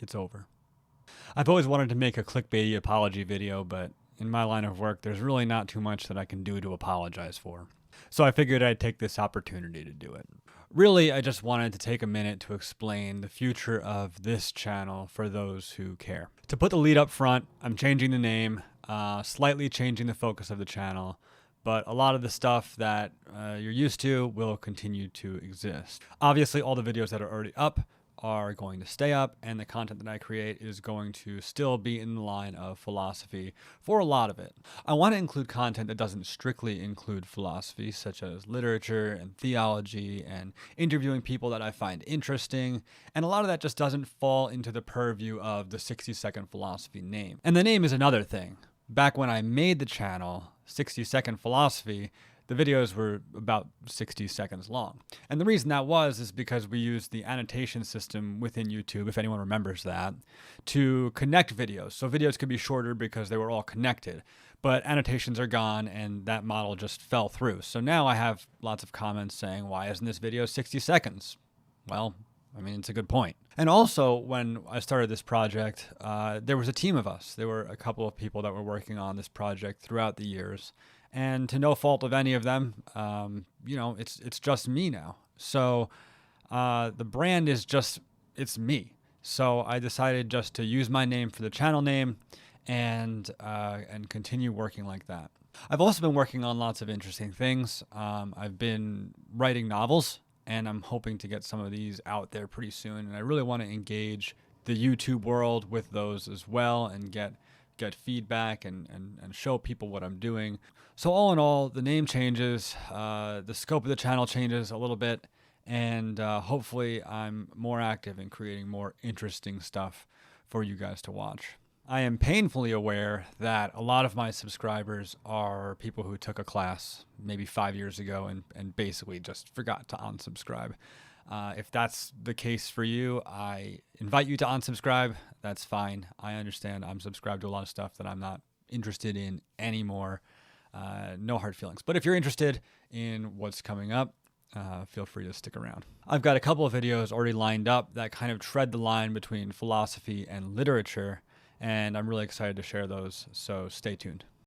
it's over. I've always wanted to make a clickbaity apology video, but in my line of work, there's really not too much that I can do to apologize for. So I figured I'd take this opportunity to do it. Really, I just wanted to take a minute to explain the future of this channel for those who care. To put the lead up front, I'm changing the name, slightly changing the focus of the channel, but a lot of the stuff that you're used to will continue to exist. Obviously, all the videos that are already up are going to stay up, and the content that I create is going to still be in the line of philosophy for a lot of it. I want to include content that doesn't strictly include philosophy, such as literature and theology and interviewing people that I find interesting, and a lot of that just doesn't fall into the purview of the 60-second philosophy name. And the name is another thing. Back when I made the channel, 60-second philosophy, the videos were about 60 seconds long. And the reason that is because we used the annotation system within YouTube, if anyone remembers that, to connect videos. So videos could be shorter because they were all connected, but annotations are gone and that model just fell through. So now I have lots of comments saying, why isn't this video 60 seconds? Well, I mean, it's a good point. And also, when I started this project, there was a team of us. There were a couple of people that were working on this project throughout the years. And to no fault of any of them, it's just me now. So the brand is it's me. So I decided just to use my name for the channel name and continue working like that. I've also been working on lots of interesting things. I've been writing novels, and I'm hoping to get some of these out there pretty soon. And I really want to engage the YouTube world with those as well and get feedback and show people what I'm doing. So all in all, the name changes, the scope of the channel changes a little bit, and hopefully I'm more active in creating more interesting stuff for you guys to watch. I am painfully aware that a lot of my subscribers are people who took a class maybe 5 years ago and basically just forgot to unsubscribe. If that's the case for you, I invite you to unsubscribe. That's fine. I understand I'm subscribed to a lot of stuff that I'm not interested in anymore. No hard feelings. But if you're interested in what's coming up, feel free to stick around. I've got a couple of videos already lined up that kind of tread the line between philosophy and literature, and I'm really excited to share those, so stay tuned.